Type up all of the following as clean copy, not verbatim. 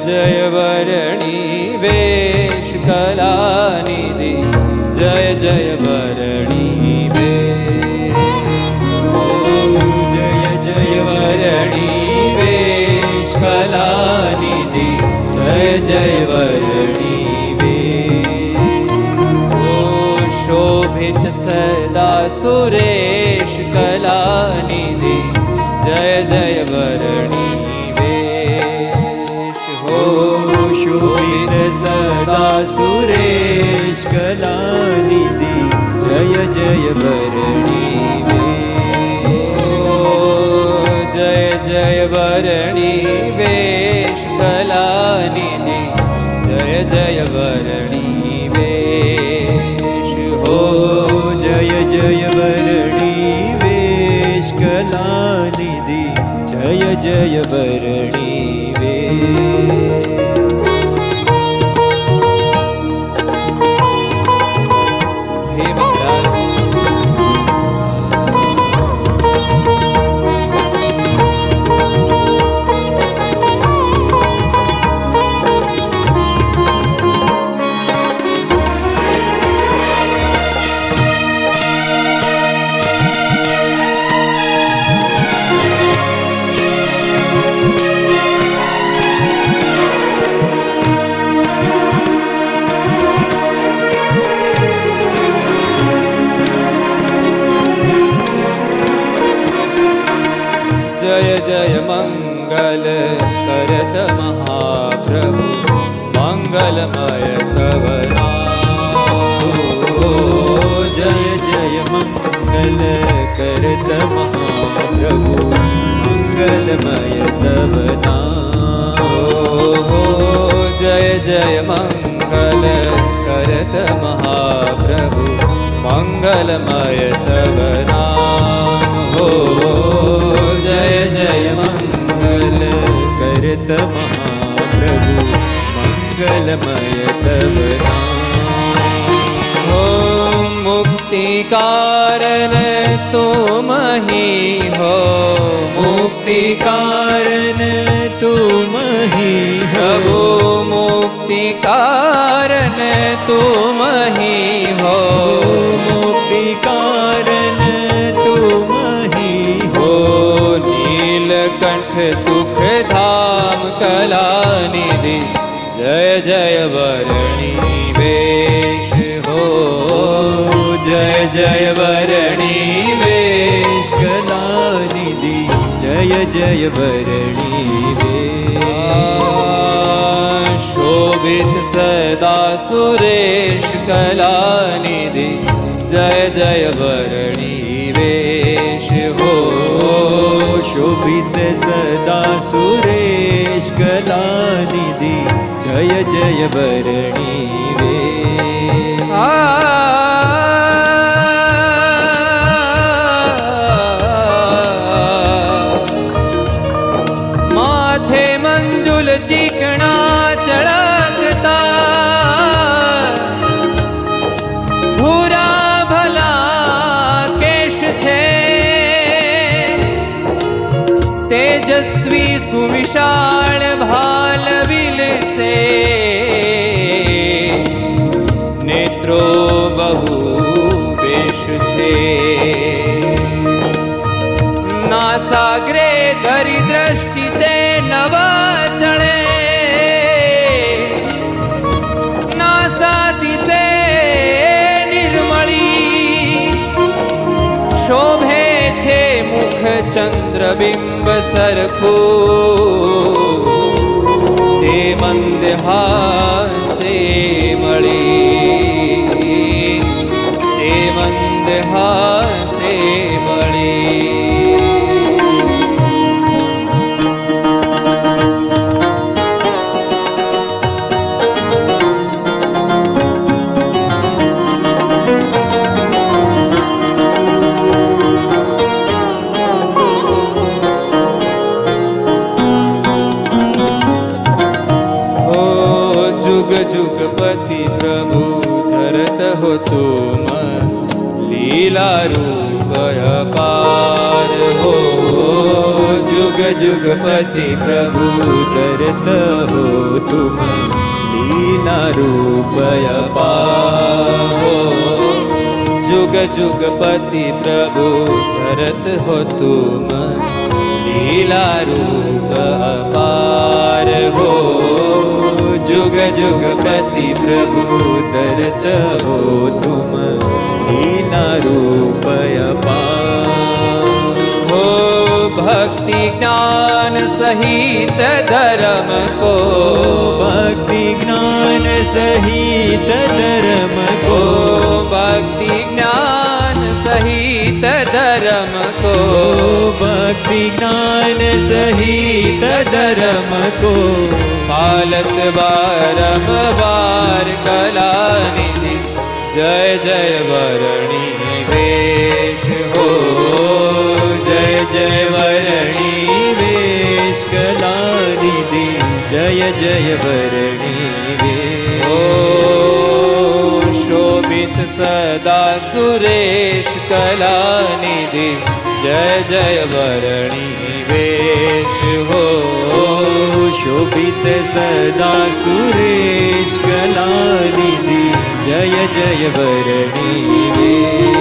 जय वरणी वेश कलानिधि जय जय वरणी जय जय वरणी वेश कलानिधि जय जय वरणी शोभित सदा सुरेश कलानिधि जय जय वरणी वेश हो शोभित सदा सुरेश कलानिधि जय जय वरणी जय जय वरणी वेश कलानिधि जय जय वरणी जय जय वरणी वेश कलानिधि जय जय वरणी वेश जय जय मंगल करत महाप्रभु मंगलमय तव नाम जय जय मंगल करत महाप्रभु मंगलमय तव नाम जय जय मंगल करत महाप्रभु मंगलमय तव नाम जय जय मंगल करत महाप्रभु मंगलमय तव नाम मुक्ति कारण तुम ही हो मुक्ति कारण तुम ही प्रभु मुक्ति कारण तुम ही हो मुक्ति कारण तुम ही हो नीलकंठ सुख धाम कलानिधि जय जय वरणी वेश हो जय जय वरणी वेश कलानिधि जय जय वरणी वेश शोभित सदा सुरेश कलानिधि जय जय वरणी वेश हो शोभित सदा सुरेश कलानिधि जय जय वरणी वेश माथे मंजुल चिकना चढ़कता भूरा भला केश छे तेजस्वी सुविशाल भाल विल से नेत्रो बहु बेश छे नासाग्रे धरी दृष्टि ते नवा चढ़े नासाती से निर्मली शोभे छे मुख चंद्रबिंब सरखू ते मंदहासे मળી ते मंदहासे मળી जुग जुगपति प्रभु धरत हो तुम लीला रूप अपार हो जुग जुगपति प्रभु धरत हो तुम लीला रूप अपार। जुग जुगपति प्रभु धरत हो तुम लीला रूप अपार हो। जुग जुगपति प्रभु धरत हो तुम लीला रूप अपार। हो भक्ति ज्ञान सहित धर्म को, भक्ति ज्ञान सहित धर्म को, भक्ति ज्ञान सहित धर्म को, भक्ति ज्ञान सहित धर्म को पालत बारंबार कला निधि जय जय वरणी वेश हो। जय जय वरणी वेश कला निधि जय जय वरणी वेश। ओ शोभित सदा सुरेश कला निधि जय जय वरणी वेश हो। शोभित सदा सुरेश कला निधि जय जय वरणी वेश।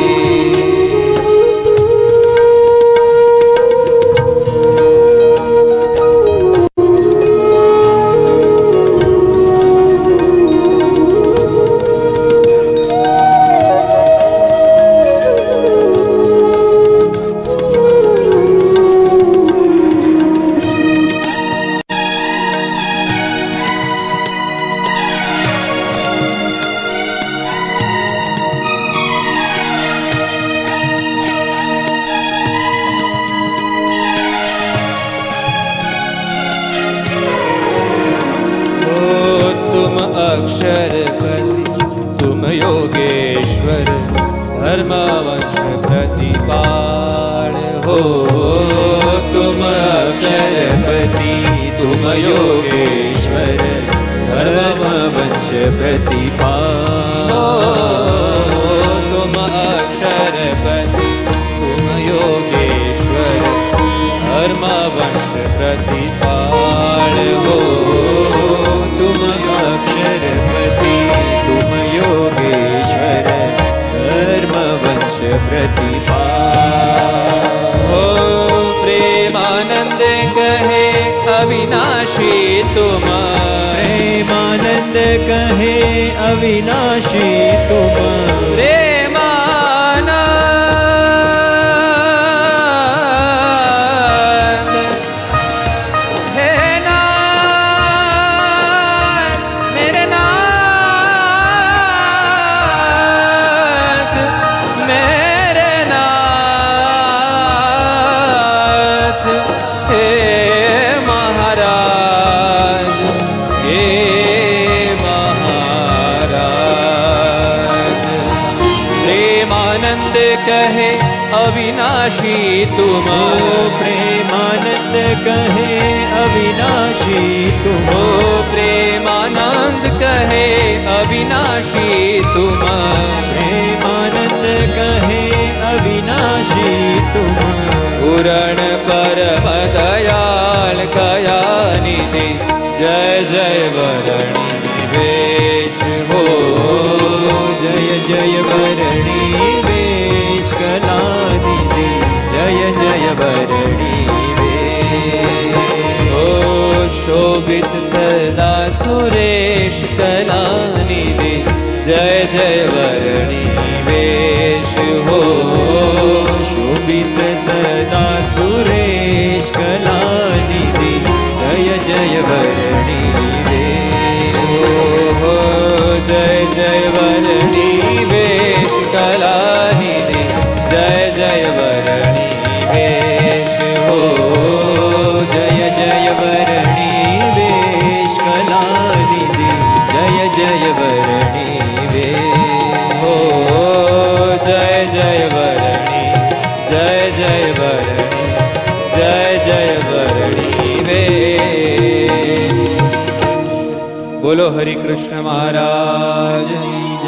अक्षरपति तुम योगेश्वर धर्मवंश प्रतिपाल हो। तुम अक्षरपति तुम योगेश्वर धर्मवंश प्रतिपाल। तुम अक्षरपति तुम योगेश्वर धर्मवंश प्रतिपाल हो। तुम अक्षरपति तुम योगेश्वर धर्मवंश प्रतिपाल। हो प्रेमानंद कहे अविनाशी तुम, प्रेमानंद कहे अविनाशी तुम, कहे अविनाशी तुम, प्रेमानंद कहे अविनाशी तुम, प्रेमानंद कहे अविनाशी तुम, प्रेमानंद कहे अविनाशी तुम, पूरण परम दयाल कया निधि जय जय वरणी वेश हो। जय जय वरणी वेश कला निधि जय जय वरणी वेश। ओ शोभित सदा सुरेश कला निधि जय जय वरणी वेश हो। शोभित सदा सुरेश कला निधि जय जय वरणी वेश। हो जय जय वरणी वेश कला निधि जय जय वरणी वेश हो। जय जय वरणी वेश कला निधि जय जय वरणी वेश। हो जय जय वरणी जय जय वरणी जय जय वरणी वेश। बोलो हरि कृष्ण महाराज